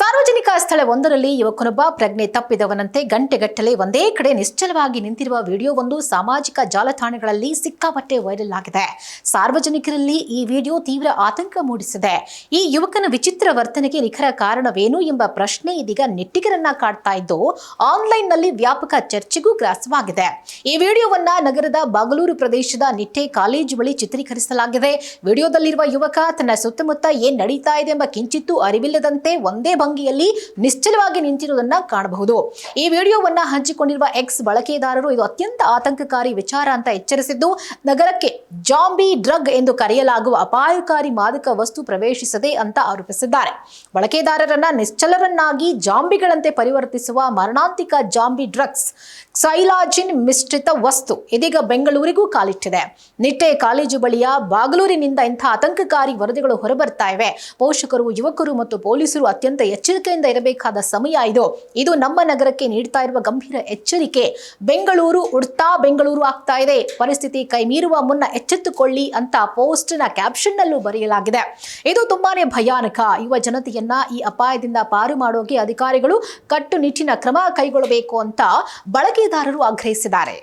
ಸಾರ್ವಜನಿಕ ಸ್ಥಳವೊಂದರಲ್ಲಿ ಯುವಕನೊಬ್ಬ ಪ್ರಜ್ಞೆ ತಪ್ಪಿದವನಂತೆ ಗಂಟೆಗಟ್ಟಲೆ ಒಂದೇ ಕಡೆ ನಿಶ್ಚಲವಾಗಿ ನಿಂತಿರುವ ವಿಡಿಯೋವೊಂದು ಸಾಮಾಜಿಕ ಜಾಲತಾಣಗಳಲ್ಲಿ ಸಿಕ್ಕಾಪಟ್ಟೆ ವೈರಲ್ ಆಗಿದೆ. ಸಾರ್ವಜನಿಕರಲ್ಲಿ ಈ ವಿಡಿಯೋ ತೀವ್ರ ಆತಂಕ ಮೂಡಿಸಿದೆ. ಈ ಯುವಕನ ವಿಚಿತ್ರ ವರ್ತನೆಗೆ ನಿಖರ ಕಾರಣವೇನು ಎಂಬ ಪ್ರಶ್ನೆ ಇದೀಗ ನೆಟ್ಟಿಗರನ್ನ ಕಾಡ್ತಾ ಇದ್ದು ಆನ್ಲೈನ್ನಲ್ಲಿ ವ್ಯಾಪಕ ಚರ್ಚೆಗೂ ಗ್ರಾಸವಾಗಿದೆ. ಈ ವಿಡಿಯೋವನ್ನ ನಗರದ ಬಾಗಲೂರು ಪ್ರದೇಶದ ನಿಟ್ಟೆ ಕಾಲೇಜು ಬಳಿ ಚಿತ್ರೀಕರಿಸಲಾಗಿದೆ. ವಿಡಿಯೋದಲ್ಲಿರುವ ಯುವಕ ತನ್ನ ಸುತ್ತಮುತ್ತ ಏನ್ ನಡೀತಾ ಇದೆ ಎಂಬ ಕಿಂಚಿತ್ತೂ ಅರಿವಿಲ್ಲದಂತೆ ಒಂದೇ ಭಂಗಿಯಲ್ಲಿ ನಿಶ್ಚಲವಾಗಿ ನಿಂತಿರುವುದನ್ನ ಕಾಣಬಹುದು. ಈ ವಿಡಿಯೋವನ್ನ ಹಂಚಿಕೊಂಡಿರುವ ಎಕ್ಸ್ ಬಳಕೆದಾರರು ಇದು ಅತ್ಯಂತ ಆತಂಕಕಾರಿ ವಿಚಾರ ಅಂತ ಎಚ್ಚರಿಸಿದ್ದು, ನಗರಕ್ಕೆ ಜಾಂಬಿ ಡ್ರಗ್ ಎಂದು ಕರೆಯಲಾಗುವ ಅಪಾಯಕಾರಿ ಮಾದಕ ವಸ್ತು ಪ್ರವೇಶಿಸದೆ ಅಂತ ಆರೋಪಿಸಿದ್ದಾರೆ. ಬಳಕೆದಾರರನ್ನ ನಿಶ್ಚಲರನ್ನಾಗಿ ಜಾಂಬಿಗಳಂತೆ ಪರಿವರ್ತಿಸುವ ಮರಣಾಂತಿಕ ಜಾಂಬಿ ಡ್ರಗ್ಸ್ ಸೈಲಾಜಿನ್ ಮಿಶ್ರಿತ ವಸ್ತು ಇದೀಗ ಬೆಂಗಳೂರಿಗೂ ಕಾಲಿಟ್ಟಿದೆ. ನಿಟ್ಟೆ ಕಾಲೇಜು ಬಳಿಯ ಬಾಗಲೂರಿನಿಂದ ಇಂಥ ಆತಂಕಕಾರಿ ವರದಿಗಳು ಹೊರಬರ್ತಾ ಇವೆ. ಪೋಷಕರು, ಯುವಕರು ಮತ್ತು ಪೊಲೀಸರು ಅತ್ಯಂತ ಎಚ್ಚರಿಕೆಯಿಂದ ಇರಬೇಕಾದ ಸಮಯ ಇದು ನಮ್ಮ ನಗರಕ್ಕೆ ನೀಡ್ತಾ ಇರುವ ಗಂಭೀರ ಎಚ್ಚರಿಕೆ. ಬೆಂಗಳೂರು ಉಡ್ತಾ ಬೆಂಗಳೂರು ಆಗ್ತಾ ಇದೆ. ಪರಿಸ್ಥಿತಿ ಕೈ ಮೀರುವ ಮುನ್ನ ಎಚ್ಚೆತ್ತುಕೊಳ್ಳಿ ಅಂತ ಪೋಸ್ಟ್ ನ ಕ್ಯಾಪ್ಷನ್ ನಲ್ಲೂ ಬರೆಯಲಾಗಿದೆ. ಇದು ತುಂಬಾನೇ ಭಯಾನಕ. ಯುವ ಜನತೆಯನ್ನ ಈ ಅಪಾಯದಿಂದ ಪಾರು ಮಾಡೋಕೆ ಅಧಿಕಾರಿಗಳು ಕಟ್ಟುನಿಟ್ಟಿನ ಕ್ರಮ ಕೈಗೊಳ್ಳಬೇಕು ಅಂತ ಬಳಕೆದಾರರು ಆಗ್ರಹಿಸಿದ್ದಾರೆ.